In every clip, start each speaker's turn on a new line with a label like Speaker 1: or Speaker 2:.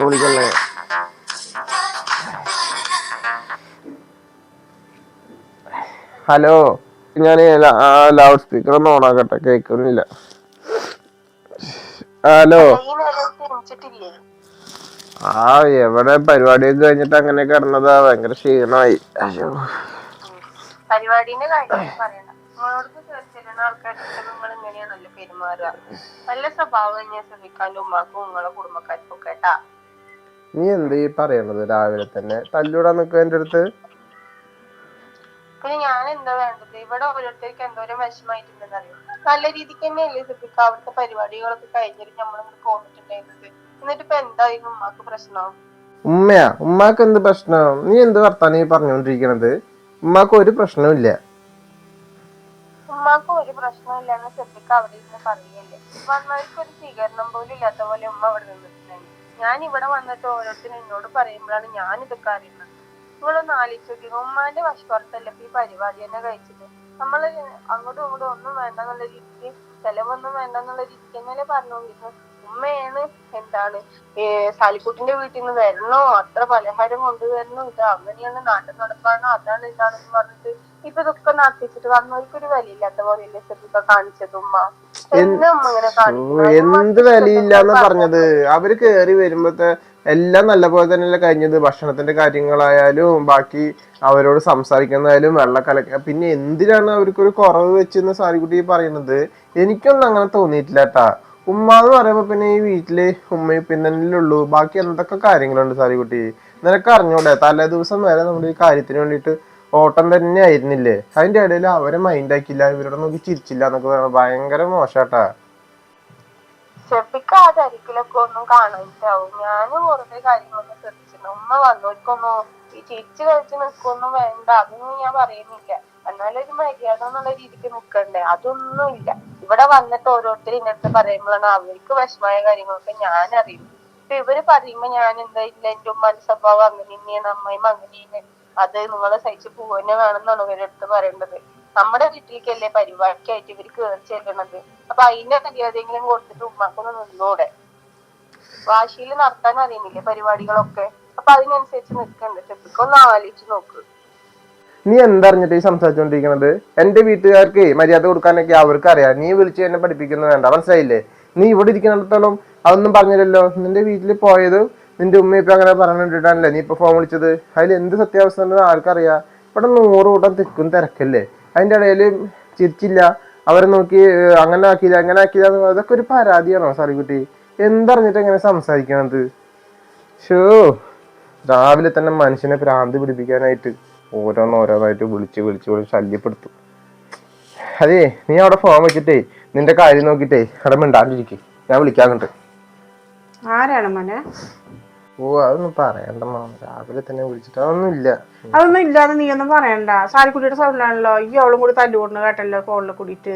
Speaker 1: വിളിക്കല്ലേ? Hello, ഞാൻ loud speaker ഒന്ന് ഓണാക്കട്ടെ, കേൾക്കുന്നില്ല. ഹലോ. എവിടെ പരിപാടിയൊക്കെ കഴിഞ്ഞിട്ട് അങ്ങനെ കിടന്നതാ, ഭയങ്കര ക്ഷീണമായി. അയ്യോ,
Speaker 2: പരിപാടിന്റെ കാര്യം പറയണ്ട. ആൾക്കാർക്ക് നിങ്ങൾ ഇങ്ങനെയാണല്ലോ പെരുമാറുക. നല്ല സ്വഭാവം തന്നെ ശ്രദ്ധിക്കാനും ഉമ്മാക്കും നിങ്ങളെ കുടുംബക്കാർക്കും കേട്ടാ.
Speaker 1: നീ എന്താ ഈ പറയണത്? രാവിലെ തന്നെ തല്ലൂടാൻ നിൽക്കുക എന്റെ അടുത്ത്.
Speaker 2: പിന്നെ ഞാൻ എന്താ വേണ്ടത്? ഇവിടെ ഓരോരുത്തർക്ക് എന്തോരം വിഷമായിട്ടുണ്ടെന്ന് അറിയാം. നല്ല രീതിക്ക് തന്നെയല്ലേ ശ്രദ്ധിക്കുക. അവിടുത്തെ പരിപാടികളൊക്കെ കഴിഞ്ഞിട്ട് നമ്മളിങ്ങനെ പോന്നിട്ടുണ്ടായിരുന്നത്. എന്നിട്ട് ഇപ്പൊ എന്തായിരുന്നു ഉമ്മാക്ക് പ്രശ്നം?
Speaker 1: ഉമ്മയാ? ഉമ്മാക്ക് എന്ത് പ്രശ്നം? നീ എന്ത് വർത്താനം ഈ പറഞ്ഞോണ്ടിരിക്കണത്? ഉമ്മാക്ക് ഒരു പ്രശ്നവും ഇല്ല.
Speaker 2: ഉമ്മാക്ക് ഒരു പ്രശ്നവും ഇല്ലാന്ന് ശ്രദ്ധിക്കുക അവിടെ ഇരുന്ന് പറയല്ലേ. വന്നവർക്ക് ഒരു സ്വീകരണം പോലും ഇല്ലാത്ത പോലെ ഉമ്മ അവിടെ നിന്നിട്ടുണ്ടായിരുന്നു. ഞാൻ ഇവിടെ വന്നിട്ട് ഓരോരുത്തരും എന്നോട് പറയുമ്പോഴാണ് ഞാൻ ഇതൊക്കെ അറിയുന്നത്. നിങ്ങളൊന്ന് ആലോചിച്ച് നോക്കി, ഉമ്മാന്റെ വശപ്പുറത്തല്ലേ ഈ പരിപാടി തന്നെ കഴിച്ചത്. നമ്മള് അങ്ങോട്ടും ഇങ്ങോട്ടും ഒന്നും വേണ്ടെന്നുള്ള രീതിക്ക്, ചെലവൊന്നും വേണ്ടെന്നുള്ള രീതിക്ക് തന്നെയല്ലേ പറഞ്ഞോണ്ടിരുന്നത്. ഉമ്മയാണ് എന്താണ് സാലിക്കുട്ടിന്റെ വീട്ടിൽ നിന്ന് വരണോ, അത്ര പലഹാരം കൊണ്ടുവരണോ, ഇത് അങ്ങനെയാണ് നാട്ടിൽ നടക്കാണോ, അതാണ് ഇതാണെന്ന് പറഞ്ഞിട്ട് ഇപ്പൊ ഇതൊക്കെ നടത്തിച്ചിട്ട് വന്നവർക്കൊരു വിലയില്ലാത്ത പോലെയല്ലേ ശ്രദ്ധിക്ക കാണിച്ചത് ഉമ്മ.
Speaker 1: എന്ത് വിലയില്ലാന്ന് പറഞ്ഞത്? അവര് കേറി വരുമ്പോഴത്തെ എല്ലാം നല്ല പോലെ തന്നെയല്ലേ കഴിഞ്ഞത്. ഭക്ഷണത്തിന്റെ കാര്യങ്ങളായാലും ബാക്കി അവരോട് സംസാരിക്കുന്നതായാലും വെള്ളക്കലക്ക. പിന്നെ എന്തിനാണ് അവർക്കൊരു കുറവ് വെച്ചെന്ന് സാരിക്കുട്ടി പറയുന്നത്? എനിക്കൊന്നും അങ്ങനെ തോന്നിയിട്ടില്ല കേട്ടാ. ഉമ്മ എന്ന് പറയുമ്പോ പിന്നെ ഈ വീട്ടില് ഉമ്മയും പിന്നെ ഉള്ളൂ. ബാക്കി എന്തൊക്കെ കാര്യങ്ങളുണ്ട് സാരിക്കുട്ടി? നിനക്ക് അറിഞ്ഞൂടെ? തലേ ദിവസം വരെ നമ്മുടെ ഈ കാര്യത്തിന് വേണ്ടിയിട്ട് ഓട്ടം തന്നെ ആയിരുന്നില്ലേ? അതിന്റെ ഇടയിൽ അവരെ മൈൻഡ് ആക്കില്ല, ഇവരോട് നോക്കി ചിരിച്ചില്ല എന്നൊക്കെ പറയുന്നത് ഭയങ്കര മോശാട്ടാ.
Speaker 2: ഷെഫിക്ക് ആ തിരക്കിലൊക്കെ ഒന്നും കാണാനിട്ടാവും. ഞാനും വെറുതെ കാര്യങ്ങളൊക്കെ ശ്രദ്ധിച്ചിട്ടുണ്ട്. ഉമ്മ വന്നവർക്കൊന്നും ഈ ചിരിച്ചു കഴിച്ച് നിൽക്കൊന്നും വേണ്ട, അതൊന്നും ഞാൻ പറയുന്നില്ല. എന്നാലൊരു മര്യാദ എന്നുള്ള രീതിക്ക് നിൽക്കണ്ടേ? അതൊന്നും ഇല്ല. ഇവിടെ വന്നിട്ട് ഓരോരുത്തരും ഇന്നത്തെ പറയുമ്പോഴാണ് അവർക്ക് വിഷമായ കാര്യങ്ങളൊക്കെ ഞാൻ അറിയുന്നത്. ഇപ്പൊ ഇവര് പറയുമ്പോ ഞാൻ എന്താ ഇല്ല, എന്റെ ഉമ്മാന്റെ സ്വഭാവം അങ്ങനെ തന്നെയാണ്, അമ്മയും അങ്ങനെയാണ്, അത് നിങ്ങളെ സഹിച്ച് പോവന്നെ വേണമെന്നാണ് ഇവരെടുത്ത് പറയേണ്ടത്. നമ്മുടെ വീട്ടിലേക്കല്ലേ പരിപാടിക്കായിട്ട് ഇവര് കയറി ചെല്ലണത്. അപ്പൊ അതിന്റെ മര്യാദയെങ്കിലും കൊടുത്തിട്ട് ഉമ്മാക്കൊന്ന് നിന്നൂടെ? വാശിയിൽ നടത്താൻ അറിയുന്നില്ലേ പരിപാടികളൊക്കെ? അപ്പൊ അതിനനുസരിച്ച് നിൽക്കണ്ട്. ചെപ്പിക്കൊന്ന് ആലോചിച്ച് നോക്ക്.
Speaker 1: നീ എന്തറിഞ്ഞിട്ട് ഈ സംസാരിച്ചോണ്ടിരിക്കണത്? എന്റെ വീട്ടുകാർക്ക് മര്യാദ കൊടുക്കാനൊക്കെ അവർക്ക് അറിയാം. നീ വിളിച്ച് എന്നെ പഠിപ്പിക്കുന്നത് വേണ്ട, മനസ്സിലായില്ലേ? നീ ഇവിടെ ഇരിക്കുന്നിടത്തോളം അതൊന്നും പറഞ്ഞില്ലല്ലോ. നിന്റെ വീട്ടിൽ പോയതും നിന്റെ ഉമ്മ ഇപ്പൊ അങ്ങനെ പറഞ്ഞിട്ടാണല്ലേ നീ ഇപ്പൊ ഫോൺ വിളിച്ചത്. അതിൽ എന്ത് സത്യാവസ്ഥ ഉണ്ടെന്ന് ആർക്കറിയാം? ഇവിടെ 100 കൂട്ടം തിക്കും തിരക്കല്ലേ. അതിന്റെ ഇടയിൽ ചിരിച്ചില്ല, അവരെ നോക്കി അങ്ങനെ ആക്കിയില്ല അങ്ങനെ ആക്കിയില്ല, അതൊക്കെ ഒരു പരാതിയാണോ സാറിക്കുട്ടി? എന്തറിഞ്ഞിട്ട് എങ്ങനെ സംസാരിക്കണത്? ഷോ, രാവിലെ തന്നെ മനുഷ്യനെ ഭ്രാന്ത് പിടിപ്പിക്കാനായിട്ട് ഓരോന്നോരോന്നായിട്ട് വിളിച്ച് ശല്യപ്പെടുത്തും. അതേ, നീ അവിടെ ഫോൺ വെച്ചിട്ടേ നിന്റെ കാര്യം നോക്കിട്ടേ അവിടെ മിണ്ടാണ്ടിരിക്കും. ഞാൻ വിളിക്കാറുണ്ട്.
Speaker 3: ആരാണ് മോനെ?
Speaker 1: ഓ, അതൊന്നും പറയണ്ട മാമ, രാവിലെ തന്നെ വിളിച്ചിട്ട് അതൊന്നും ഇല്ല.
Speaker 3: അതൊന്നും ഇല്ലാതെ നീ ഒന്നും പറയണ്ട. സാരിക്കുട്ടിയുടെ സൗണ്ടാണല്ലോ ഈ അവളും കൂടി തല്ലുകൊണ്ട് കേട്ടല്ലോ ഫോണിൽ കൂടിയിട്ട്.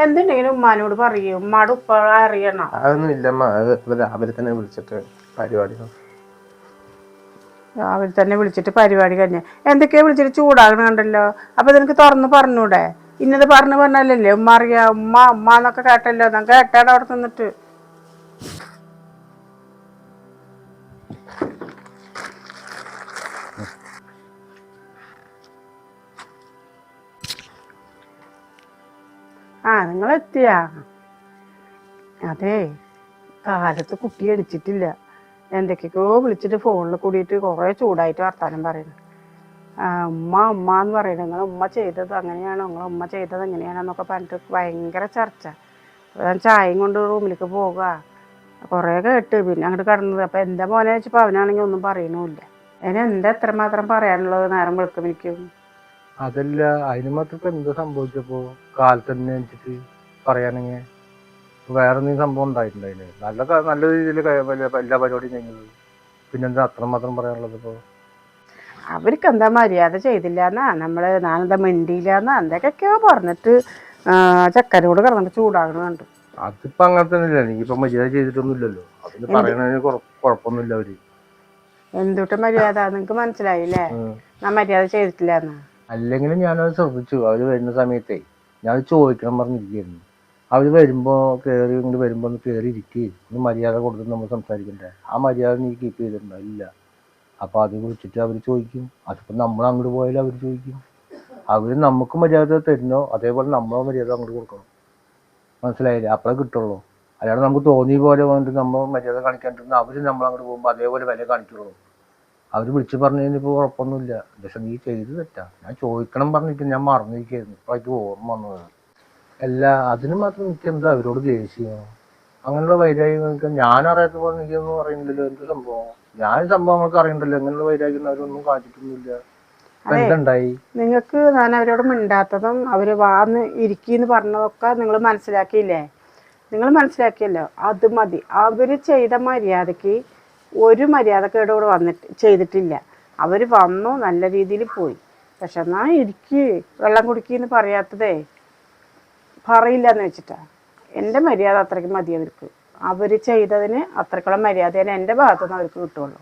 Speaker 3: എന്തുണ്ടെങ്കിലും ഉമ്മാനോട് പറയും, ഉമ്മാടെ ഉപ്പ അറിയണം.
Speaker 1: അതൊന്നും ഇല്ലമ്മ, അത് രാവിലെ തന്നെ വിളിച്ചിട്ട് പരിപാടി
Speaker 3: രാവിലെ തന്നെ വിളിച്ചിട്ട് പരിപാടി കഴിഞ്ഞ എന്തൊക്കെയാ വിളിച്ചിട്ട് ചൂടാകണ കണ്ടല്ലോ. അപ്പൊ നിനക്ക് തുറന്ന് പറഞ്ഞൂടെ? ഇന്നത് പറഞ്ഞല്ലേ ഉമ്മ അറിയാ, ഉമ്മ എന്നൊക്കെ കേട്ടല്ലോ. ഞാൻ കേട്ടാണ് അവിടെ നിന്നിട്ട്. നിങ്ങൾ എത്തിയാ? അതെ, കാലത്ത് കുട്ടി അടിച്ചിട്ടില്ല. എന്തൊക്കെയൊക്കെയോ വിളിച്ചിട്ട് ഫോണിൽ കൂടിയിട്ട് കുറെ ചൂടായിട്ട് വർത്താനം പറയുന്നു. ഉമ്മ എന്ന് പറയുന്നത്, നിങ്ങളെ ഉമ്മ ചെയ്തത് അങ്ങനെയാണോ, നിങ്ങളെ ഉമ്മ ചെയ്തത് എങ്ങനെയാണെന്നൊക്കെ പറഞ്ഞിട്ട് ഭയങ്കര ചർച്ച. ഞാൻ ചായയും കൊണ്ട് റൂമിലേക്ക് പോകുക, കുറേ കേട്ട് പിന്നെ അങ്ങോട്ട് കടന്നത്. അപ്പം എന്താ മോനെ വെച്ചപ്പോൾ അവനാണെങ്കിൽ ഒന്നും പറയണമില്ല. അതിനെന്താ എത്രമാത്രം പറയാനുള്ളത് നേരം വെളുക്കുമ്പോഴേക്കും?
Speaker 4: അതല്ല, അതിന് മാത്രം ഇപ്പൊ എന്ത് സംഭവിച്ചപ്പോ കാലത്ത് തന്നെ വെച്ചിട്ട് പറയാനെങ്കിൽ വേറെ എന്തെങ്കിലും സംഭവം ഉണ്ടായിട്ടുണ്ടായില്ലേ? നല്ല രീതിയിൽ എല്ലാ പരിപാടിയും കഴിഞ്ഞത്, പിന്നെന്താ അത്രമാത്രം പറയാനുള്ളത്? ഇപ്പോ
Speaker 3: അവർക്ക് എന്താ മര്യാദ ചെയ്തില്ല എന്നാ, ഞാനെന്താ മിണ്ടിയില്ല എന്നാ, എന്തൊക്കെയൊക്കെയോ പറഞ്ഞിട്ട് ചക്കരോട് കിടന്നിട്ട് ചൂടാകണുണ്ട്.
Speaker 4: അതിപ്പോ അങ്ങനെ തന്നെ ഇല്ല. എനിക്കിപ്പോ മര്യാദ ചെയ്തിട്ടൊന്നും ഇല്ലല്ലോ. അതിന് പറയണതിന് കുഴപ്പമൊന്നുമില്ല അവര്.
Speaker 3: എന്തുട്ട് മര്യാദ നിങ്ങക്ക് മനസ്സിലായില്ലേ? ഞാൻ മര്യാദ ചെയ്തിട്ടില്ല എന്ന്.
Speaker 4: അല്ലെങ്കിലും ഞാനത് ശ്രദ്ധിച്ചു. അവര് വരുന്ന സമയത്തേ ഞാൻ ചോദിക്കണം പറഞ്ഞിരിക്കുന്നു. അവര് വരുമ്പോ ഇങ്ങോട്ട് വരുമ്പോ ഒന്ന് കയറി ഇരിക്കുകയും മര്യാദ കൊടുത്ത് നമ്മൾ സംസാരിക്കണ്ടേ? ആ മര്യാദ നീ കീപ്പ് ചെയ്തിട്ടുണ്ടോ? ഇല്ല. അപ്പൊ അത് വിളിച്ചിട്ട് അവര് ചോദിക്കും. അതിപ്പോ നമ്മൾ അങ്ങോട്ട് പോയാലും അവര് ചോദിക്കും. അവര് നമുക്ക് മര്യാദ തരുന്നോ അതേപോലെ നമ്മളെ മര്യാദ അങ്ങോട്ട് കൊടുക്കണം. മനസ്സിലായില്ലേ? അപ്പോഴേ കിട്ടുള്ളൂ. അല്ലാതെ നമുക്ക് തോന്നിയ പോലെ വന്നിട്ട് നമ്മൾ മര്യാദ കാണിക്കാണ്ടിരുന്ന അവര് നമ്മളങ്ങോട്ട് പോകുമ്പോൾ അതേപോലെ വില കാണിക്കുള്ളൂ. അവര് വിളിച്ച് പറഞ്ഞു കഴിഞ്ഞപ്പോൾ കുഴപ്പമൊന്നുമില്ല. പക്ഷെ നീ ചെയ്ത് തെറ്റാ. ഞാൻ ചോദിക്കണം പറഞ്ഞിട്ട് ഞാൻ മറന്നിരിക്കുന്നു. ഇപ്പൊ അത് ഓർമ്മ വന്നത്. അല്ല, അതിന് മാത്രം എനിക്ക് എന്താ അവരോട് ദേഷ്യം? അങ്ങനെയുള്ള വൈരാഗ്യം ഞാൻ അറിയാത്ത പോലെ എനിക്കൊന്നും അറിയണ്ടല്ലോ. എന്ത് സംഭവം? ഞാൻ സംഭവങ്ങൾക്ക് അറിയണ്ടല്ലോ. അങ്ങനെയുള്ള വൈരാഗ്യം അവരൊന്നും കാണിച്ചിട്ടൊന്നുമില്ല. എന്തുണ്ടായി?
Speaker 3: നിങ്ങൾക്ക് ഞാൻ അവരോട് മിണ്ടാത്തതും അവര് വാന്ന് ഇരിക്കിന്ന് പറഞ്ഞതൊക്കെ നിങ്ങൾ മനസ്സിലാക്കിയില്ലേ? നിങ്ങൾ മനസ്സിലാക്കിയല്ലോ. അത് മതി. അവര് ചെയ്ത മര്യാദക്ക് ഒരു മര്യാദക്കേട് ഇവിടെ ചെയ്തിട്ടില്ല. അവര് വന്നു, നല്ല രീതിയിൽ പോയി. പക്ഷെ എന്നാ ഇരിക്ക് വെള്ളം കുടിക്കിന്ന് പറയാത്തതേ പറയില്ല എന്ന് വെച്ചിട്ടാ. എൻ്റെ മര്യാദ അത്രയ്ക്ക് മതി അവർക്ക്. അവര് ചെയ്തതിന് അത്രയ്ക്കുള്ള മര്യാദയാണ് എൻ്റെ ഭാഗത്തുനിന്ന് അവർക്ക് കിട്ടുള്ളൂ.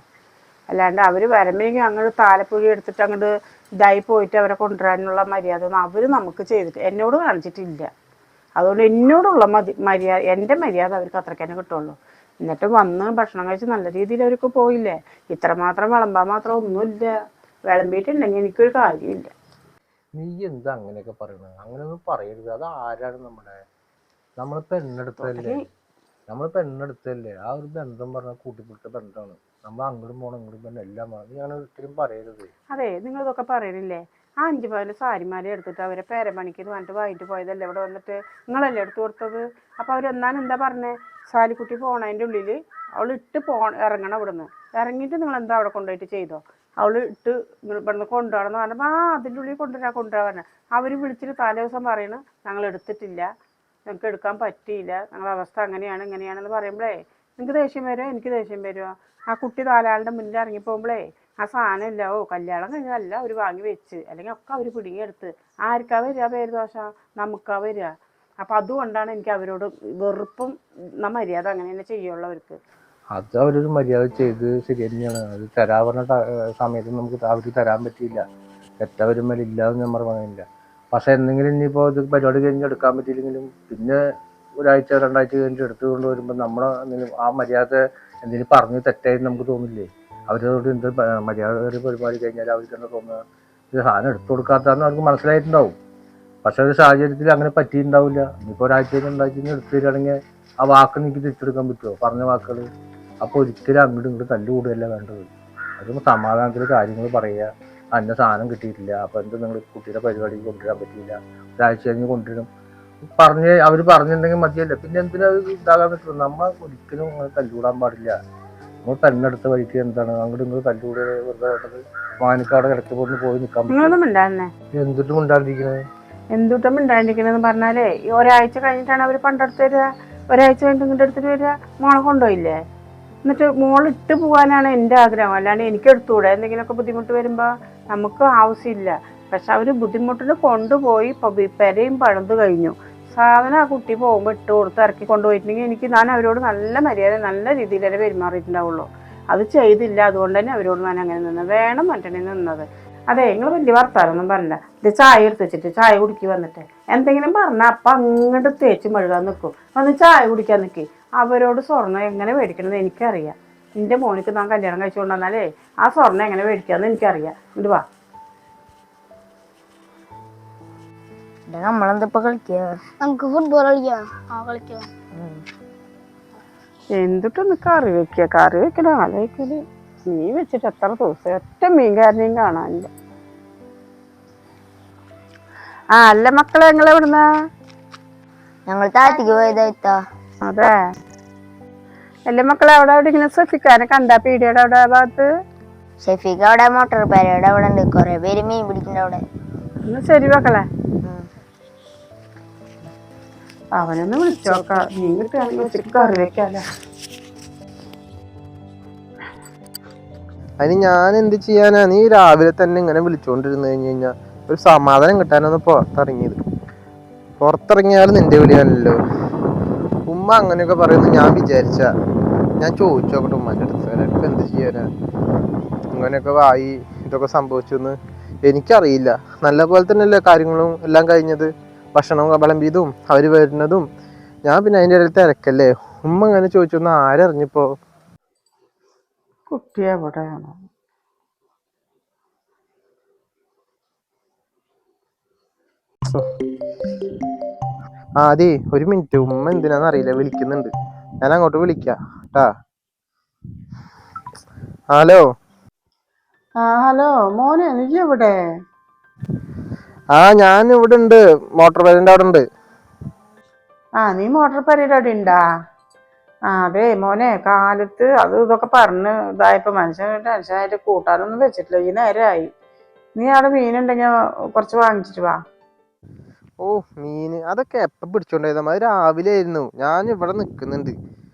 Speaker 3: അല്ലാണ്ട് അവർ വരുമ്പോഴേക്കും അങ്ങോട്ട് താലപ്പൊഴി എടുത്തിട്ട് അങ്ങോട്ട് ഇതായി പോയിട്ട് അവരെ കൊണ്ടുവരാനുള്ള മര്യാദ ഒന്നും അവർ നമുക്ക് ചെയ്തിട്ട് എന്നോട് കാണിച്ചിട്ടില്ല. അതുകൊണ്ട് എന്നോടുള്ള മര്യാദ, എൻ്റെ മര്യാദ അവർക്ക് അത്രയ്ക്ക് തന്നെ കിട്ടുള്ളൂ. എന്നിട്ട് വന്ന് ഭക്ഷണം കഴിച്ച് നല്ല രീതിയിൽ അവർക്ക് പോയില്ലേ? ഇത്രമാത്രം വിളമ്പാൻ മാത്രം ഒന്നുമില്ല. വിളമ്പിയിട്ടുണ്ടെങ്കിൽ എനിക്കൊരു കാര്യമില്ല.
Speaker 4: നീ എന്താ അങ്ങനെയൊക്കെ പറയണത്? അങ്ങനെയൊന്നും പറയരുത്. അത് ആരാണ് നമ്മളിപ്പോ എണ്ണെടുത്തല്ലേ. ആ ഒരു ബന്ധം പറഞ്ഞാൽ കൂട്ടിപ്പിടിച്ച ബന്ധമാണ്. നമ്മൾ അങ്ങോട്ടും പോകണം ഇങ്ങോട്ടും പോകണം എല്ലാം വേണം. നീ അങ്ങനെ ഒരിക്കലും പറയരുത്.
Speaker 3: അതെ, നിങ്ങളിതൊക്കെ പറയണില്ലേ? ആ 5 പവൻ്റെ സാരിമാല എടുത്തിട്ട് അവരെ പേരപ്പണിക്ക് പറഞ്ഞിട്ട് വാങ്ങിട്ട് പോയതല്ലേ ഇവിടെ വന്നിട്ട്? നിങ്ങളല്ലേ എടുത്തു കൊടുത്തത്? അപ്പോൾ അവരെന്നാണ് എന്താ പറഞ്ഞത്? സാലിക്കുട്ടി പോണതിൻ്റെ ഉള്ളിൽ അവൾ ഇട്ട് ഇറങ്ങണം. ഇവിടുന്ന് ഇറങ്ങിയിട്ട് നിങ്ങൾ എന്താ അവിടെ കൊണ്ടുപോയിട്ട് ചെയ്തോ? അവൾ ഇട്ട് ഇവിടുന്ന് കൊണ്ടുപോകണമെന്ന് പറഞ്ഞപ്പോൾ അതിൻ്റെ ഉള്ളിൽ കൊണ്ടുവരാൻ അവർ വിളിച്ചിട്ട് തലേ ദിവസം പറയണ ഞങ്ങൾ എടുത്തിട്ടില്ല, ഞങ്ങൾക്ക് എടുക്കാൻ പറ്റിയില്ല, ഞങ്ങളുടെ അവസ്ഥ അങ്ങനെയാണ് ഇങ്ങനെയാണെന്ന് പറയുമ്പോഴേ നിങ്ങൾക്ക് ദേഷ്യം വരുമോ? എനിക്ക് ദേഷ്യം വരുമോ? ആ കുട്ടി നാലാളുടെ മുന്നിൽ ഇറങ്ങി പോകുമ്പോഴേ ആ സാധനം ഇല്ല, കല്യാണം കഴിഞ്ഞതല്ല അവർ വാങ്ങി വെച്ച്, അല്ലെങ്കിൽ ഒക്കെ അവർ പിടുങ്ങിയെടുത്ത്. ആർക്കാ വരിക പേര് ദോഷം? നമുക്കാ വരിക. അപ്പം അതുകൊണ്ടാണ് എനിക്ക് അവരോട് വെറുപ്പും. മര്യാദ അങ്ങനെ തന്നെ ചെയ്യുള്ളൂ അവർക്ക്.
Speaker 4: അത് അവരൊരു മര്യാദ ചെയ്ത് ശരി തന്നെയാണ്. അത് തരാ പറഞ്ഞ സമയത്ത് നമുക്ക് അവർക്ക് തരാൻ പറ്റിയില്ല. തെറ്റവരും മേലെ ഇല്ലാന്ന് ഞാൻ പറഞ്ഞില്ല. പക്ഷെ എന്തെങ്കിലും ഇനിയിപ്പോൾ ഇത് പരിപാടി കഴിഞ്ഞ് എടുക്കാൻ പറ്റിയില്ലെങ്കിലും പിന്നെ ഒരാഴ്ച 2 ആഴ്ച കഴിഞ്ഞ് എടുത്തുകൊണ്ട് വരുമ്പോൾ നമ്മളെ ആ മര്യാദ എന്തെങ്കിലും പറഞ്ഞ് തെറ്റായി നമുക്ക് തോന്നില്ലേ? അവരോട് എന്ത് മര്യാദ പരിപാടി കഴിഞ്ഞാൽ അവർക്ക് എന്താ തോന്നുക? ഇത് സാധനം എടുത്തു കൊടുക്കാത്തതെന്ന് അവർക്ക് മനസ്സിലായിട്ടുണ്ടാവും. പക്ഷെ ഒരു സാഹചര്യത്തിൽ അങ്ങനെ പറ്റിയിട്ടുണ്ടാവില്ല. ഇനിയിപ്പോൾ ഒരാഴ്ച 2 ആഴ്ച എടുത്തു തരികയാണെങ്കിൽ ആ വാക്ക് എനിക്ക് തിരിച്ചെടുക്കാൻ പറ്റുമോ? പറഞ്ഞ വാക്കുകൾ. അപ്പോൾ ഒരിക്കലും അങ്ങോട്ടും ഇങ്ങോട്ടും തല്ലുകൂടുകയല്ല വേണ്ടത്. അതും സമാധാനത്തിൽ കാര്യങ്ങൾ പറയുക. അന്ന സാധനം കിട്ടിയിട്ടില്ല, അപ്പോൾ എന്ത് നിങ്ങൾ കുട്ടിയുടെ പരിപാടിക്ക് കൊണ്ടുവരാൻ പറ്റിയില്ല, ഒരാഴ്ച കഴിഞ്ഞ് കൊണ്ടുവരും അവർ പറഞ്ഞിട്ടുണ്ടെങ്കിൽ മതിയല്ല. പിന്നെ എന്തിനാ ഇതാകാൻ പറ്റുള്ളൂ? നമ്മൾ ഒരിക്കലും അങ്ങനെ തല്ലുകൂടാൻ പാടില്ല. നമ്മൾ പെണ്ണെടുത്ത വഴിക്ക് എന്താണ് അങ്ങോട്ടും ഇങ്ങോട്ട് തല്ലുകൂടെ വെറുതെ വേണ്ടത്? മാനിക്കാട് കിടക്ക് പോയി നിൽക്കാൻ പറ്റും. എന്തിട്ടും ഉണ്ടാണ്ടിരിക്കണേ?
Speaker 3: എന്തുട്ടും ഉണ്ടാണ്ടിരിക്കണെന്ന് പറഞ്ഞാലേ ഒരാഴ്ച കഴിഞ്ഞിട്ടാണ് അവർ പണ്ടെടുത്ത് തരിക. ഒരാഴ്ച കഴിഞ്ഞിട്ട് ഇങ്ങോട്ട് എടുത്തിട്ട് വരിക. മോളെ കൊണ്ടുപോയില്ലേ? എന്നിട്ട് മോളിട്ട് പോകാനാണ് എൻ്റെ ആഗ്രഹം. അല്ലാണ്ട് എനിക്ക് എടുത്തുകൂടെ? എന്തെങ്കിലുമൊക്കെ ബുദ്ധിമുട്ട് വരുമ്പോൾ നമുക്ക് ആവശ്യമില്ല. പക്ഷെ അവർ ബുദ്ധിമുട്ടിന് കൊണ്ടുപോയി പെരയും പഴന്ത് കഴിഞ്ഞു. സാധനം ആ കുട്ടി പോകുമ്പോൾ ഇട്ട് കൊടുത്ത് ഇറക്കി കൊണ്ടുപോയിട്ടുണ്ടെങ്കിൽ ഞാൻ അവരോട് നല്ല മര്യാദ നല്ല രീതിയിൽ തന്നെ പെരുമാറിയിട്ടുണ്ടാവുള്ളൂ. അത് ചെയ്തില്ല. അതുകൊണ്ട് തന്നെ അവരോട് ഞാൻ അങ്ങനെ നിന്നത്. വേണം മറ്റേ നിന്നത്. അതെ, നിങ്ങൾ വലിയ വർത്താനൊന്നും പറഞ്ഞില്ല. ഇത് ചായ എടുത്ത് വെച്ചിട്ട് ചായ കുടിക്കി വന്നിട്ട് എന്തെങ്കിലും പറഞ്ഞാൽ അപ്പം അങ്ങോട്ട് തേച്ച് മെഴുകാൻ നിൽക്കും. വന്ന് ചായ കുടിക്കാൻ നിൽക്കി. അവരോട് സ്വർണ്ണം എങ്ങനെ മേടിക്കണമെന്ന് എനിക്കറിയാം. എൻ്റെ മോനിക്ക് ഞാൻ കല്യാണം കഴിച്ചു കൊണ്ടുവന്നാലേ ആ സ്വർണ്ണം എങ്ങനെ മേടിക്കാമെന്ന് എനിക്കറിയാം. ഇത് വാ.
Speaker 5: നമ്മളെന്താ കളിക്കുക? നമുക്ക് ഫുട്ബോൾ കളിക്കാം.
Speaker 3: എന്തിട്ടൊന്ന് കറി വെക്കലോ ആലോചിക്കല്. മീൻ വെച്ചിട്ട് എത്ര ദിവസം ഒറ്റ മീൻകാരനെയും കാണാനില്ല. അല്ല മക്കളെ, എവിടുന്നാ?
Speaker 5: ഞങ്ങൾ താഴത്തേക്ക് പോയതായിത്താ.
Speaker 3: അതെ. അല്ല മക്കളെ, അവിടെ ഇങ്ങനെ സഫിക്കാനെ കണ്ടാ പീടിയുടെ അവിടെ ഭാഗത്ത്?
Speaker 5: ഷെഫീക്ക് അവിടെ മോട്ടോർ പേരയുടെ അവിടെ ഉണ്ട്. കൊറേ പേര് മീൻ പിടിക്കുന്ന അവിടെ.
Speaker 3: എന്നാ ശരി മക്കളെ, അവനൊന്ന് വിളിച്ചോക്കാം. മീൻ കിട്ടുകയാണെങ്കിൽ വെച്ചിട്ട് കറി വെക്കാലോ.
Speaker 1: അതിന് ഞാൻ എന്ത് ചെയ്യാനാ? നീ രാവിലെ തന്നെ ഇങ്ങനെ വിളിച്ചോണ്ടിരുന്നു കഴിഞ്ഞാൽ ഒരു സമാധാനം കിട്ടാനൊന്ന് പുറത്തിറങ്ങിയത്. പുറത്തിറങ്ങിയാലും നിന്റെ വിളിയാണല്ലോ. ഉമ്മ അങ്ങനെയൊക്കെ പറയുന്നു ഞാൻ വിചാരിച്ച. ഞാൻ ചോദിച്ചു നോക്കട്ടെ ഉമ്മാൻ്റെ അടുത്ത്, എനിക്ക് എന്ത് ചെയ്യാനാ. അങ്ങനെയൊക്കെ ആയി ഇതൊക്കെ സംഭവിച്ചെന്ന് എനിക്കറിയില്ല. നല്ല പോലെ തന്നെയല്ലേ കാര്യങ്ങളും എല്ലാം കഴിഞ്ഞത്. ഭക്ഷണം വിളമ്പിയതും അവർ വരുന്നതും ഞാൻ പിന്നെ അതിൻ്റെ ഇടയിൽ തിരക്കല്ലേ. ഉമ്മ അങ്ങനെ ചോദിച്ചൊന്നും ആരറിഞ്ഞിപ്പോ.
Speaker 3: കുട്ടി എവിടെയാണോ?
Speaker 1: അതെ, ഒരു മിനിറ്റ്. ഉമ്മ എന്തിനാന്ന് അറിയില്ല വിളിക്കുന്നുണ്ട്. ഞാൻ അങ്ങോട്ട് വിളിക്കാം ട്ടാ. ഹലോ.
Speaker 3: ഹലോ മോനെ, നീ എവിടെ?
Speaker 1: ഞാൻ ഇവിടെ ഉണ്ട്, മോട്ടോർ പേരൻ്റെ അവിടെ ഉണ്ട്.
Speaker 3: നീ മോട്ടോർ പരിപാടി ഉണ്ടാ? അതെ മോനെ, കാലത്ത് അത് ഇതൊക്കെ പറഞ്ഞ് ഇതായപ്പോ മനുഷ്യൻ ടെൻഷനായിട്ട് കൂട്ടാനൊന്നും വെച്ചിട്ടില്ല. ഈ നേരമായി. നീ അവിടെ മീനുണ്ടെങ്കിൽ കുറച്ച് വാങ്ങിച്ചിട്ട് വാ.
Speaker 1: ഓ, മീന് അതൊക്കെ എപ്പം പിടിച്ചോണ്ടായത്? അത് രാവിലെ ആയിരുന്നു. ഞാൻ ഇവിടെ നിൽക്കുന്നുണ്ട്.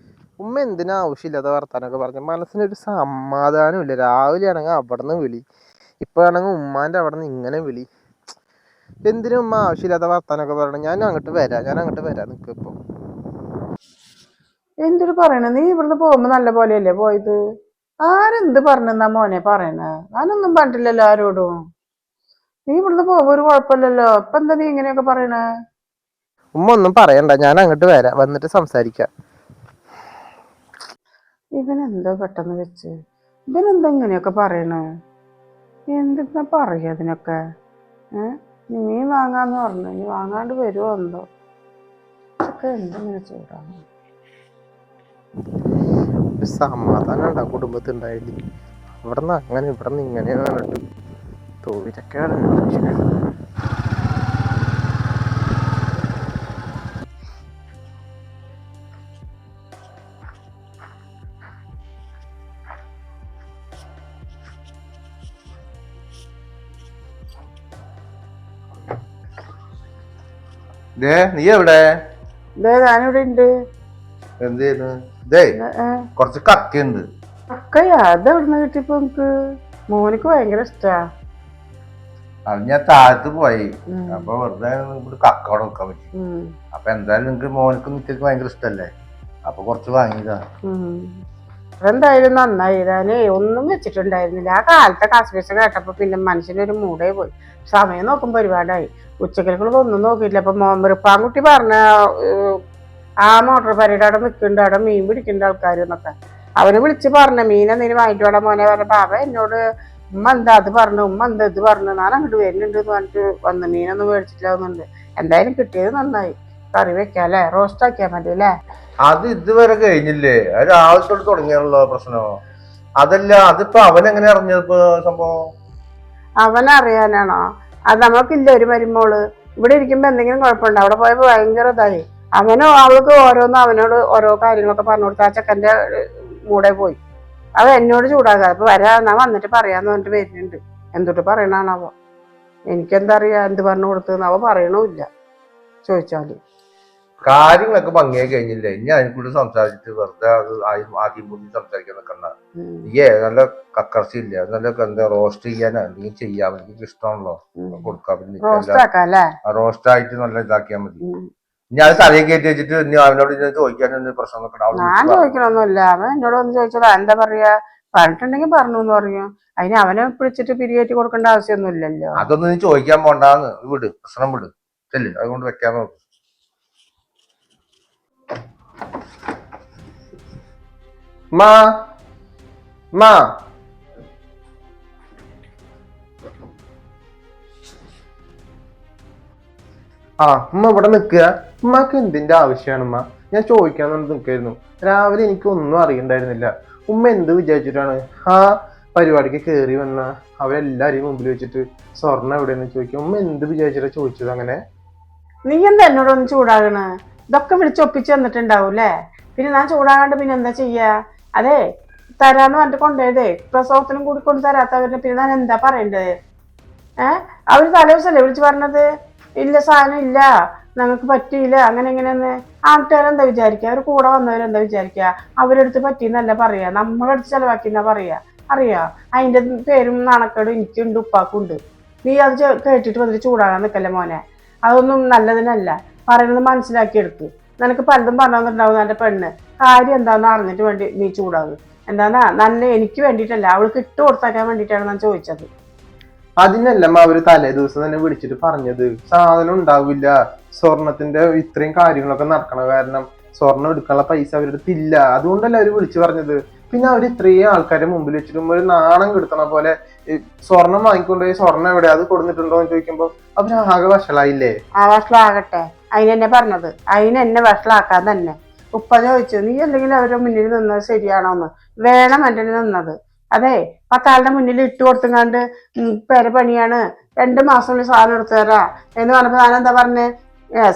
Speaker 1: ഉമ്മ എന്തിനാ ആവശ്യമില്ലാത്ത വർത്താനൊക്കെ പറഞ്ഞു? മനസ്സിനൊരു സമാധാനം ഇല്ല. രാവിലെ ആണെങ്കിൽ അവിടെ നിന്ന് വിളി, ഇപ്പൊ ആണെങ്കിൽ ഉമ്മാന്റെ അവിടെ നിന്ന് ഇങ്ങനെ വിളി. എന്തിനും ഉമ്മ ആവശ്യമില്ലാത്ത വർത്താനൊക്കെ പറയണം. ഞാൻ അങ്ങോട്ട് വരാം നിൽക്കിപ്പോ.
Speaker 3: എന്തൊരു പറയണ? നീ ഇവിടുന്ന് പോകുമ്പോ നല്ല പോലെയല്ലേ പോയത്? ആരെന്ത് പറഞ്ഞെന്നാ മോനെ പറയണേ? ഞാനൊന്നും പറഞ്ഞിട്ടില്ലല്ലോ ആരോടും. നീ ഇവിടുന്ന് പോകുമ്പോ ഒരു കുഴപ്പമില്ലല്ലോ, ഇപ്പൊ എന്താ നീ ഇങ്ങനെയൊക്കെ പറയണേ?
Speaker 1: ഉമ്മ ഒന്നും പറയണ്ട, ഞാൻ അങ്ങോട്ട് വരാം, വന്നിട്ട് സംസാരിക്കാം.
Speaker 3: ഇവനെന്തോ പെട്ടെന്ന് വെച്ച്, ഇവനെന്താ ഇങ്ങനെയൊക്കെ പറയണേ? എന്തിനാ പറയാ അതിനൊക്കെ? നീ വാങ്ങാന്ന് പറഞ്ഞു, നീ വാങ്ങാണ്ട് വരുമോ എന്തോ? ഒക്കെ എന്തെങ്കിലും ചൂടാണ്.
Speaker 1: സമാധാനം ഉണ്ടാവും കുടുംബത്തുണ്ടായില്ല. ഇവിടുന്ന് അങ്ങനെ ഇവിടുന്ന് ഇങ്ങനെയാണ് പറഞ്ഞിട്ട് തോവിരക്കാണ്. നീ എവിടെ?
Speaker 3: ഞാനിവിടെ ഉണ്ട്.
Speaker 1: എന്ത് ചെയ്യുന്നു? ഇതേ കുറച്ച് കക്കയുണ്ട്.
Speaker 3: കക്കയാ? അതെവിടുന്ന് കിട്ടിയപ്പോ നമുക്ക്? മോനിക്ക് ഭയങ്കര ഇഷ്ടാ.
Speaker 1: അത് ഞാൻ താഴത്ത് പോയി, അപ്പൊ വെറുതെ ഇവിടെ കക്ക അവിടെ വെക്കാൻ പറ്റി. അപ്പൊ എന്തായാലും നിങ്ങക്ക് മോനക്ക് നിത്യക്ക് ഭയങ്കര ഇഷ്ടല്ലേ, അപ്പൊ കുറച്ച് വാങ്ങിയതാ.
Speaker 3: അതെന്തായാലും നന്നായി. ഞാനേ ഒന്നും വെച്ചിട്ടുണ്ടായിരുന്നില്ല. ആ കാലത്തെ കസവിസ കേട്ടപ്പോ പിന്നെ മനുഷ്യനൊരു മൂടേ പോയി. സമയം നോക്കുമ്പോ ഒരുപാടായി. ഉച്ചക്കൽക്കുള്ള ഒന്നും നോക്കിയിട്ടില്ല. അപ്പൊ മോമ്പറിപ്പാൻകുട്ടി പറഞ്ഞ ആ മോട്ടോർ പരിയുടെ അവിടെ നിൽക്കുന്നുണ്ട്, അവിടെ മീൻ പിടിക്കേണ്ട ആൾക്കാർ എന്നൊക്കെ അവര് വിളിച്ച് പറഞ്ഞ മീൻ എന്തെങ്കിലും വാങ്ങിട്ട് വേണം മോനെ പറഞ്ഞപ്പോ അവ എന്നോട് ഉമ്മ എന്താ അത് പറഞ്ഞു, ഉമ്മ എന്താ ഇത് പറഞ്ഞു, ഞാൻ അങ്ങോട്ട് വരുന്നുണ്ട് എന്ന് പറഞ്ഞിട്ട് വന്ന്. മീനൊന്നും മേടിച്ചിട്ടില്ലാവുന്നുണ്ട്. എന്തായാലും കിട്ടിയത് നന്നായി. കറി വെക്കാല്ലേ, റോസ്റ്റ് ആക്കിയാൽ മതി അല്ലേ?
Speaker 1: അത് ഇതുവരെ കഴിഞ്ഞില്ലേ? അത് രാവിലെ തുടങ്ങിയാണല്ലോ പ്രശ്നം. അതല്ല, അതിപ്പോ അവനെങ്ങനെ അറിഞ്ഞപ്പോ സംഭവം?
Speaker 3: അവനറിയാനാണോ? അത് നമ്മൾക്കില്ല ഒരു മരുമോള്. ഇവിടെ ഇരിക്കുമ്പോ എന്തെങ്കിലും കുഴപ്പമുണ്ടോ? അവിടെ പോയപ്പോ ഭയങ്കര ഇതായി. അവൾക്ക് ഓരോന്നും അവനോട് ഓരോ കാര്യങ്ങളൊക്കെ പറഞ്ഞു കൊടുത്ത ആ ചെക്കൻ്റെ മൂടെ പോയി. അവ എന്നോട് ചൂടാകാതെ അപ്പൊ ഞാൻ വന്നിട്ട് പറയാന്ന് പറഞ്ഞിട്ട് വരുന്നുണ്ട്. എന്തൊട്ട് പറയണാണാവോ? എനിക്കെന്താ അറിയാ എന്ത് പറഞ്ഞു കൊടുത്തതെന്ന്? അവ പറയണമില്ല ചോദിച്ചാല്.
Speaker 1: കാര്യങ്ങളൊക്കെ ഭംഗിയായി കഴിഞ്ഞില്ലേ? ഇനി അതിനെക്കൂടി സംസാരിച്ചിട്ട് വെറുതെ അത് ആദ്യം മുന്നിൽ സംസാരിക്കാൻ നിൽക്കണ്ട. നല്ല കക്കർച്ചി ഇല്ല, നല്ല എന്താ റോസ്റ്റ് ചെയ്യാനോ എന്തെങ്കിലും ചെയ്യാൻ എനിക്ക് ഇഷ്ടമാണല്ലോ, കൊടുക്കാൻ. റോസ്റ്റ് ആയിട്ട് നല്ല ഇതാക്കിയാൽ മതി. ഇനി അത് തലയിൽ കയറ്റി വെച്ചിട്ട് ഇനി അവനോട് ചോദിക്കാനൊന്നും പ്രശ്നം നിൽക്കണം.
Speaker 3: ഞാൻ ചോദിക്കണമൊന്നുമില്ല. അവൻ എന്നോട് ഒന്ന് ചോദിച്ചതാ എന്താ പറയാ, പറഞ്ഞിട്ടുണ്ടെങ്കിൽ പറഞ്ഞു എന്ന് പറഞ്ഞു. അതിന് അവനെ പിടിച്ചിട്ട് പിരികേറ്റി കൊടുക്കേണ്ട ആവശ്യമൊന്നും ഇല്ലല്ലോ.
Speaker 1: അതൊന്നും നീ ചോദിക്കാൻ പോണ്ടാന്ന് വിട്, പ്രശ്നം വിട് ചെല്ല്, അതുകൊണ്ട് വെക്കാൻ നോക്കും. മാ മാ ഉമ്മ ഇവിടെ നിൽക്കുക. ഉമ്മക്ക് എന്തിന്റെ ആവശ്യമാണ് ഉമ്മ? ഞാൻ ചോദിക്കാൻ നിൽക്കായിരുന്നു. രാവിലെ എനിക്ക് ഒന്നും അറിയണ്ടായിരുന്നില്ല. ഉമ്മ എന്ത് വിചാരിച്ചിട്ടാണ് ആ പരിപാടിക്ക് കയറി വന്ന അവരെല്ലാരെയും മുമ്പിൽ വെച്ചിട്ട് സ്വർണ്ണം എവിടെയെന്ന് ചോദിക്കും? ഉമ്മ എന്ത് വിചാരിച്ചിട്ടാ ചോദിച്ചത് അങ്ങനെ?
Speaker 3: നീ എന്താ എന്നോടൊന്ന് ചൂടാകണ? ഇതൊക്കെ വിളിച്ചൊപ്പിച്ച് തന്നിട്ടുണ്ടാവൂല്ലേ? പിന്നെ ഞാൻ ചൂടാകാണ്ട് പിന്നെ എന്താ ചെയ്യാ? അതെ, തരാന്ന് പറഞ്ഞിട്ട് കൊണ്ടുപോയതേ പ്രസവത്തിനും കൂടി കൊണ്ട് തരാത്തവരുടെ പിന്നെ ഞാൻ എന്താ പറയേണ്ടത്? അവര് തലേദിവസല്ലേ വിളിച്ച് പറഞ്ഞത് ഇല്ല സാധനം ഇല്ല, ഞങ്ങൾക്ക് പറ്റിയില്ല അങ്ങനെ എങ്ങനെയെന്ന്? ആൾക്കാരെന്താ വിചാരിക്കുക? അവർ കൂടെ വന്നവരെന്താ വിചാരിക്കുക? അവരെടുത്ത് പറ്റിയെന്നല്ല പറയാ, നമ്മളെടുത്ത് ചെലവാക്കിയെന്നാ പറയാ. അറിയാ? അതിന്റെ പേരും നാണക്കേടും എനിക്കുണ്ട്, ഉപ്പാക്കുണ്ട്. നീ അത് കേട്ടിട്ട് വന്നിട്ട് ചൂടാകാൻ നിൽക്കല്ലേ മോനെ. അതൊന്നും നല്ലതിനല്ല. പറയുന്നത് മനസ്സിലാക്കിയെടുക്ക്. നിനക്ക് പലതും പറഞ്ഞിട്ടുണ്ടാവും എന്റെ പെണ്ണ്. കാര്യം എന്താന്ന് അറിഞ്ഞിട്ട് വേണ്ടി നീ ചൂടാകും. എന്താന്നാ നല്ല എനിക്ക് വേണ്ടിയിട്ടല്ല, അവൾക്ക് ഇട്ട് കൊടുത്താക്കാൻ വേണ്ടിയിട്ടാണ് ഞാൻ ചോദിച്ചത്.
Speaker 1: അതിനല്ലമ്മ അവര് തലേ ദിവസം തന്നെ വിളിച്ചിട്ട് പറഞ്ഞത് സാധനം ഉണ്ടാവില്ല, സ്വർണത്തിന്റെ ഇത്രയും കാര്യങ്ങളൊക്കെ നടക്കണ കാരണം സ്വർണം എടുക്കാനുള്ള പൈസ അവരുടെ അടുത്തില്ല, അതുകൊണ്ടല്ല അവര് വിളിച്ചു പറഞ്ഞത്. പിന്നെ അവര് ഇത്രയും ആൾക്കാരെ മുമ്പിൽ വെച്ചിട്ടും ഒരു നാണം കെടുത്തണ പോലെ സ്വർണം വാങ്ങിക്കൊണ്ടുപോയി സ്വർണം എവിടെ അത് കൊടുത്തിട്ടുണ്ടോ എന്ന് ചോദിക്കുമ്പോ അവരാകെ വഷളായില്ലേ.
Speaker 3: ആ വഷളാകട്ടെ, അതിനെന്നെ പറഞ്ഞത്, അതിനെന്നെ വഷളാക്കാൻ തന്നെ. ഉപ്പ ചോദിച്ചു നീ എന്തെങ്കിലും അവരുടെ മുന്നിൽ നിന്നത് ശരിയാണോന്ന്. വേണം എൻ്റെ നിന്നത്. അതെ, 10 ആളുടെ മുന്നിൽ ഇട്ട് കൊടുത്തുങ്ങാണ്ട് പേരെ പണിയാണ്, 2 മാസത്തിനുള്ളിൽ സാധനം എടുത്തു തരാ എന്ന് പറഞ്ഞപ്പോ ഞാൻ എന്താ പറഞ്ഞേ,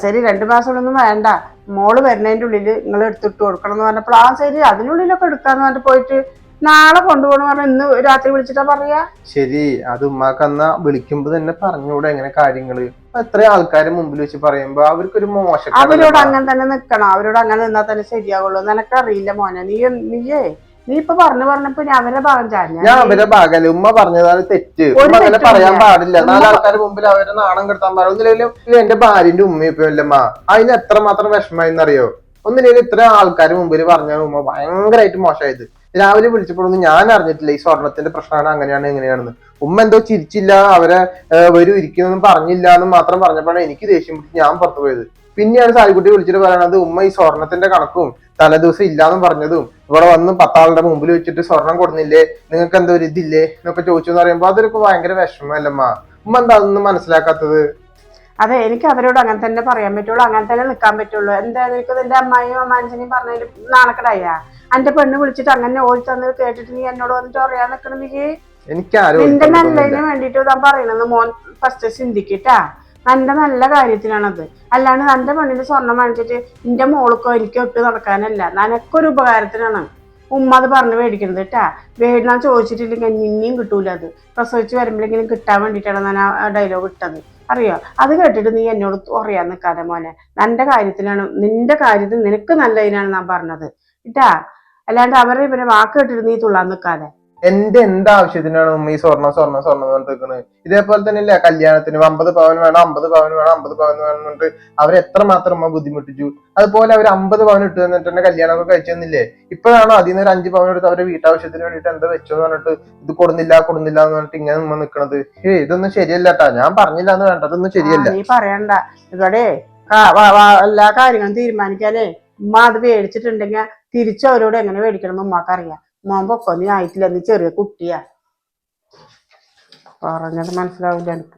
Speaker 3: ശരി 2 മാസത്തിനൊന്നും വേണ്ട, മോള് വരുന്നതിന്റെ ഉള്ളിൽ നിങ്ങൾ എടുത്തിട്ട് കൊടുക്കണം എന്ന് പറഞ്ഞപ്പോൾ ആ ശരി അതിനുള്ളിലൊക്കെ എടുക്കാന്ന് പറഞ്ഞിട്ട് പോയിട്ട് നാളെ കൊണ്ടുപോകണം പറഞ്ഞ ഇന്ന് രാത്രി വിളിച്ചിട്ടാ പറയാ.
Speaker 1: ശരി, അത് ഉമ്മാക്ക് അന്ന് വിളിക്കുമ്പോ തന്നെ പറഞ്ഞൂടെ എങ്ങനെ കാര്യങ്ങള്. എത്ര ആൾക്കാരെ മുമ്പിൽ വെച്ച് പറയുമ്പോ അവർക്കൊരു മോശം.
Speaker 3: അവരോട് അങ്ങനെ തന്നെ നിക്കണം, അവരോട് അങ്ങനെ നിന്നാൽ തന്നെ ശരിയാവുള്ളൂ. നിനക്കറിയില്ല മോനെ, നീ ഇപ്പൊ പറഞ്ഞപ്പോ ഞാൻ അവരുടെ ഭാഗം
Speaker 1: ഞാൻ അവരുടെ ഭാഗമല്ല, ഉമ്മ പറഞ്ഞതാണ് തെറ്റ്. ഉമ്മ അങ്ങനെ പറയാൻ പാടില്ല. 4 ആൾക്കാരുടെ മുമ്പിൽ അവരെ നാണം കെടുത്താൻ പാടില്ല. ഒന്നില്ലെങ്കിലും എന്റെ ഭാര്യന്റെ ഉമ്മയും ഇല്ലമ്മ, അതിന് എത്രമാത്രം വിഷമായിന്നറിയോ. ഒന്നില്ലെങ്കിലും ഇത്ര ആൾക്കാർ മുമ്പിൽ പറഞ്ഞ ഉമ്മ ഭയങ്കരമായിട്ട് മോശമായത്. രാവിലെ വിളിച്ചപ്പോഴൊന്നും ഞാൻ അറിഞ്ഞിട്ടില്ല ഈ സ്വർണത്തിന്റെ പ്രശ്നമാണ് അങ്ങനെയാണ് എങ്ങനെയാണെന്ന്. ഉമ്മ എന്തോ ചിരിച്ചില്ല, അവരെ വരും ഇരിക്കുന്നൊന്നും പറഞ്ഞില്ല എന്ന് മാത്രം പറഞ്ഞപ്പോഴാണ് എനിക്ക് ദേഷ്യം പിടിച്ച് ഞാൻ പുറത്തു പോയത്. പിന്നെയാണ് സാരിക്കുട്ടി വിളിച്ചിട്ട് പറയണത് ഉമ്മ ഈ സ്വർണത്തിന്റെ കണക്കും തലേദിവസം ഇല്ലാന്നും പറഞ്ഞതും ഇവിടെ വന്ന് 10 ആളുടെ മുമ്പിൽ വെച്ചിട്ട് സ്വർണം കൊടുന്നില്ലേ, നിങ്ങൾക്ക് എന്തോ ഒരു ഇതില്ലേ എന്നൊക്കെ ചോദിച്ചു എന്ന് പറയുമ്പോ അതൊരു ഭയങ്കര വിഷമല്ലമ്മ. ഉമ്മ എന്താ അതൊന്നും മനസ്സിലാക്കാത്തത്?
Speaker 3: അതെ, എനിക്ക് അവരോട് അങ്ങനെ തന്നെ പറയാൻ പറ്റുള്ളൂ, അങ്ങനെ തന്നെ നിൽക്കാൻ പറ്റുള്ളൂ. എന്തായാലും എനിക്ക് നിന്റെ അമ്മായിയും അമ്മാഞ്ചനെയും പറഞ്ഞതിൽ നാണക്കടായ എന്റെ പെണ്ണ് വിളിച്ചിട്ട് അങ്ങനെ ഓടി തന്നത് കേട്ടിട്ട് നീ എന്നോട് വന്നിട്ട് പറയാൻ നിൽക്കണമെങ്കിൽ നിന്റെ നല്ലതിന് വേണ്ടിട്ട് ഞാൻ പറയണെന്ന് മോൻ ഫസ്റ്റ് ചിന്തിക്കട്ടാ. എന്റെ നല്ല കാര്യത്തിനാണത്, അല്ലാണ്ട് എന്റെ പെണ്ണിന്റെ സ്വർണം വാങ്ങിച്ചിട്ട് എന്റെ മോൾക്കോ എനിക്കോ ഇട്ട് നടക്കാനല്ല, നിനക്കൊരു ഉപകാരത്തിനാണ് ഉമ്മ അത് പറഞ്ഞ് മേടിക്കണത് കേട്ടാ. ഞാൻ ചോദിച്ചിട്ടില്ലെങ്കിൽ ഇനിയും കിട്ടൂല, അത് പ്രസവിച്ച് വരുമ്പോഴെങ്കിലും കിട്ടാൻ വേണ്ടിയിട്ടാണ് ഞാൻ ആ ഡയലോഗ് ഇട്ടത്, അറിയോ. അത് കേട്ടിട്ട് നീ എന്നോട് പറയാൻ നിൽക്കാതെ മോനെ, നിന്റെ കാര്യത്തിനാണ്, നിന്റെ കാര്യത്തിൽ നിനക്ക് നല്ലതിനാണ് ഞാൻ പറഞ്ഞത് കേട്ടാ. അല്ലാണ്ട് ഇവരെ വാക്ക് കേട്ടിട്ട് നീ തുള്ളാൻ നിൽക്കാതെ.
Speaker 1: എന്റെ എന്താവശ്യത്തിനാണ് ഉമ്മ ഈ സ്വർണം സ്വർണം സ്വർണം എന്ന് പറഞ്ഞിരിക്കുന്നത്? ഇതേപോലെ തന്നെയല്ലേ കല്യാണത്തിന് 50 പവൻ വേണം, 50 പവൻ വേണം, 50 പവൻ വേണം എന്നിട്ട് അവർ എത്രമാത്രം ഉമ്മ ബുദ്ധിമുട്ടിച്ചു. അതുപോലെ അവർ 50 പവൻ ഇട്ട് തന്നിട്ട് തന്നെ കല്യാണമൊക്കെ കഴിച്ചു തന്നില്ലേ. ഇപ്പോഴാണോ അതിൽ നിന്ന് ഒരു 5 പവൻ എടുത്ത് അവരുടെ വീട്ടാവശ്യത്തിന് വേണ്ടിയിട്ട് എന്താ വെച്ചെന്ന് പറഞ്ഞിട്ട് ഇത് കൊടുന്നില്ല എന്ന് പറഞ്ഞിട്ട് ഇങ്ങനെ ഉമ്മ നിൽക്കണത്? ഇതൊന്നും ശരിയല്ല കേട്ടാ. ഞാൻ പറഞ്ഞില്ല എന്ന് വേണ്ട, അതൊന്നും ശരിയല്ല.
Speaker 3: നീ പറയണ്ട. ഇവിടെ എല്ലാ കാര്യങ്ങളും തീരുമാനിക്കാനേ ഉമ്മ അത് മേടിച്ചിട്ടുണ്ടെങ്കിൽ തിരിച്ചു അവരോട് എങ്ങനെ മേടിക്കണം എന്ന് ഉമ്മക്ക് അറിയാം. മോൻ പൊക്കോ, നീ ആയിട്ടില്ല, നീ ചെറിയ കുട്ടിയാ, പറഞ്ഞത് മനസ്സിലാവില്ല എനിക്ക്.